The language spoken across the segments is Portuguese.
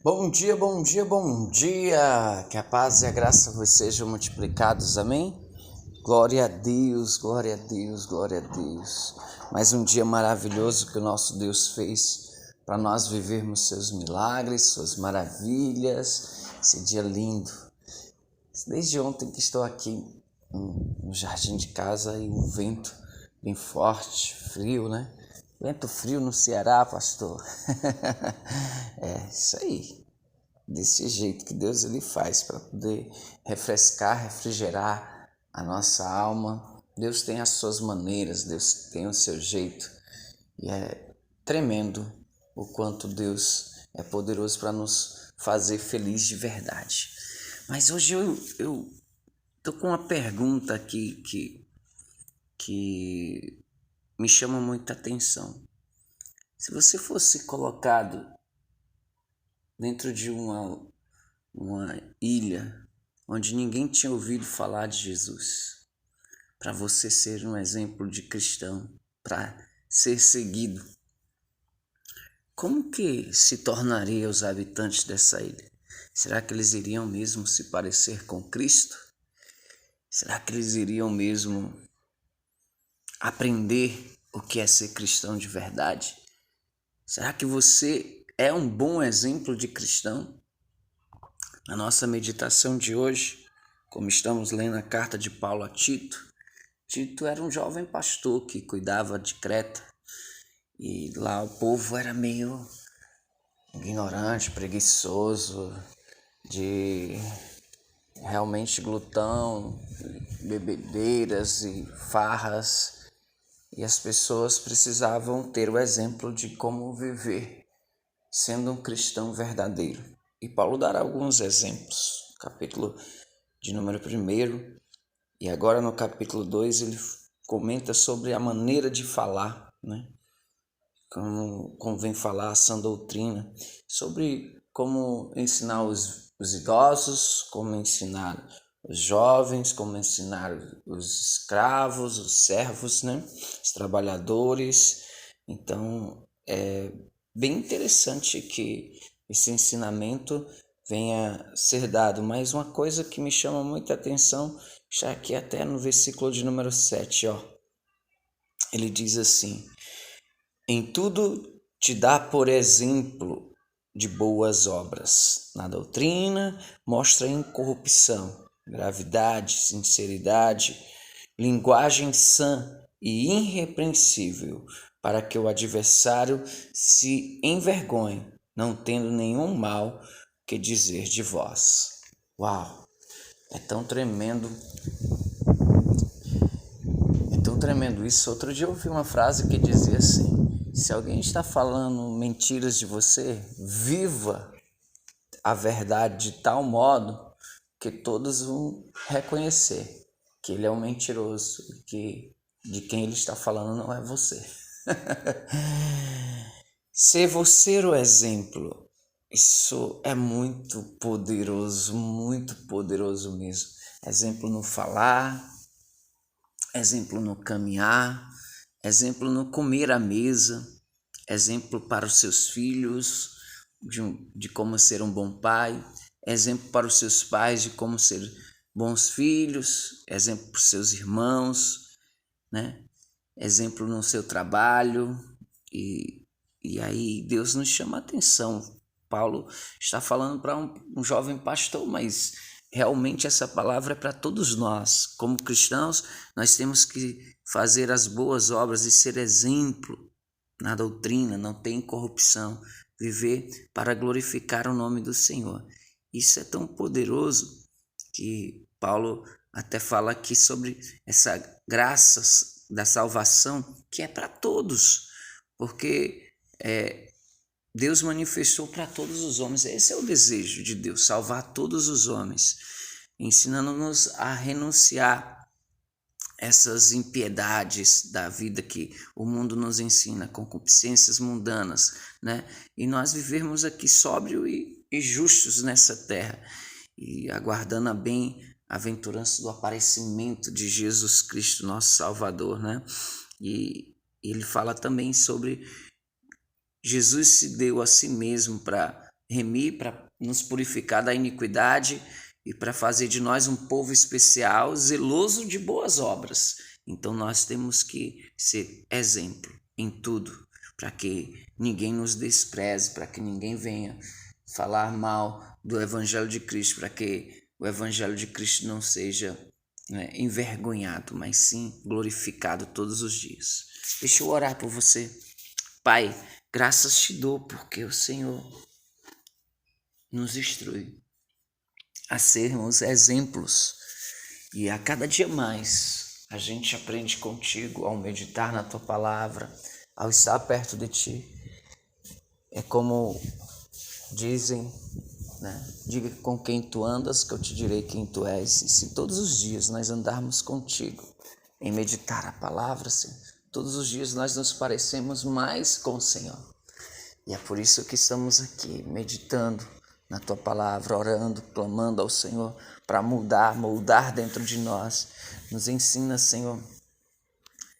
Bom dia, bom dia, bom dia! Que a paz e a graça vos sejam multiplicados, amém? Glória a Deus, glória a Deus, glória a Deus. Mais um dia maravilhoso que o nosso Deus fez para nós vivermos seus milagres, suas maravilhas, esse dia lindo. Desde ontem que estou aqui no jardim de casa e o vento bem forte, frio, né? Vento frio no Ceará, pastor. É isso aí. Desse jeito que Deus ele faz para poder refrescar, refrigerar a nossa alma. Deus tem as suas maneiras, Deus tem o seu jeito. E é tremendo o quanto Deus é poderoso para nos fazer feliz de verdade. Mas hoje eu tô com uma pergunta aqui que me chama muita atenção. Se você fosse colocado dentro de uma ilha onde ninguém tinha ouvido falar de Jesus, para você ser um exemplo de cristão, para ser seguido, como que se tornariam os habitantes dessa ilha? Será que eles iriam mesmo se parecer com Cristo? Será que eles iriam mesmo aprender o que é ser cristão de verdade? Será que você é um bom exemplo de cristão? A nossa meditação de hoje, como estamos lendo a carta de Paulo a Tito, Tito era um jovem pastor que cuidava de Creta e lá o povo era meio ignorante, preguiçoso, de realmente glutão, bebedeiras e farras, e as pessoas precisavam ter o exemplo de como viver sendo um cristão verdadeiro. E Paulo dará alguns exemplos, capítulo de número 1, e agora no capítulo 2 ele comenta sobre a maneira de falar, né? Como convém falar a sã doutrina, sobre como ensinar os idosos, como ensinar os jovens, como ensinar os escravos, os servos, né? Os trabalhadores. Então é bem interessante que esse ensinamento venha ser dado, mas uma coisa que me chama muita atenção, já aqui até no versículo de número 7, ó, ele diz assim: em tudo te dá por exemplo de boas obras. Na doutrina mostra incorrupção, gravidade, sinceridade, linguagem sã e irrepreensível, para que o adversário se envergonhe, não tendo nenhum mal que dizer de vós. Uau! É tão tremendo isso. Outro dia eu ouvi uma frase que dizia assim: se alguém está falando mentiras de você, viva a verdade de tal modo que todos vão reconhecer que ele é um mentiroso, que de quem ele está falando não é você. Ser você o exemplo, isso é muito poderoso mesmo. Exemplo no falar, exemplo no caminhar, exemplo no comer à mesa, exemplo para os seus filhos de como ser um bom pai, exemplo para os seus pais de como ser bons filhos, exemplo para os seus irmãos, né? Exemplo no seu trabalho, e aí Deus nos chama a atenção. Paulo está falando para um jovem pastor, mas realmente essa palavra é para todos nós. Como cristãos, nós temos que fazer as boas obras e ser exemplo na doutrina, não tem corrupção, viver para glorificar o nome do Senhor. Isso é tão poderoso que Paulo até fala aqui sobre essa graça da salvação que é para todos, porque Deus manifestou para todos os homens. Esse é o desejo de Deus, salvar todos os homens, ensinando-nos a renunciar essas impiedades da vida que o mundo nos ensina, concupiscências mundanas, né? E nós vivermos aqui sóbrio e justos nessa terra, e aguardando a bem-aventurança do aparecimento de Jesus Cristo, nosso Salvador, né? E ele fala também sobre Jesus se deu a si mesmo para remir, para nos purificar da iniquidade e para fazer de nós um povo especial, zeloso de boas obras. Então nós temos que ser exemplo em tudo, para que ninguém nos despreze, para que ninguém venha falar mal do Evangelho de Cristo, para que o Evangelho de Cristo não seja envergonhado, mas sim glorificado todos os dias. Deixa eu orar por você. Pai, graças te dou porque o Senhor nos instrui a sermos exemplos e a cada dia mais a gente aprende contigo ao meditar na tua palavra, ao estar perto de ti. É como dizem, diga com quem tu andas que eu te direi quem tu és. E se todos os dias nós andarmos contigo em meditar a palavra, Senhor, todos os dias nós nos parecemos mais com o Senhor. E é por isso que estamos aqui meditando na tua palavra, orando, clamando ao Senhor para moldar dentro de nós. Nos ensina, Senhor,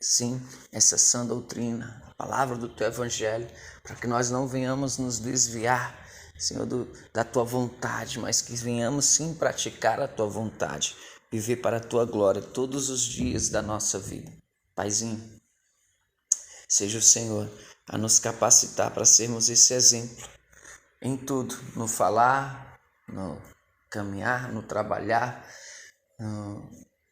sim, essa sã doutrina, a palavra do teu evangelho, para que nós não venhamos nos desviar, Senhor, da tua vontade, mas que venhamos sim praticar a tua vontade, viver para a tua glória todos os dias da nossa vida. Paizinho, seja o Senhor a nos capacitar para sermos esse exemplo em tudo, no falar, no caminhar, no trabalhar, no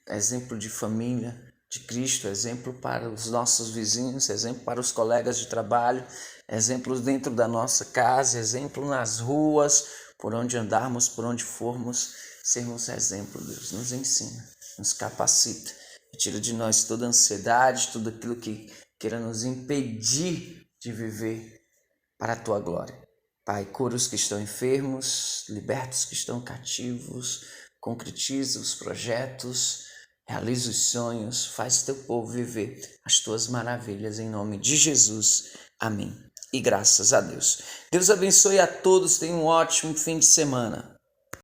exemplo de família de Cristo, exemplo para os nossos vizinhos, exemplo para os colegas de trabalho, exemplos dentro da nossa casa, exemplo nas ruas, por onde andarmos, por onde formos, sermos exemplo. Deus nos ensina, nos capacita, tira de nós toda ansiedade, tudo aquilo que queira nos impedir de viver para a tua glória. Pai, cura os que estão enfermos, liberta os que estão cativos, concretiza os projetos, realiza os sonhos, faz teu povo viver as tuas maravilhas em nome de Jesus. Amém. E graças a Deus. Deus abençoe a todos, tenham um ótimo fim de semana.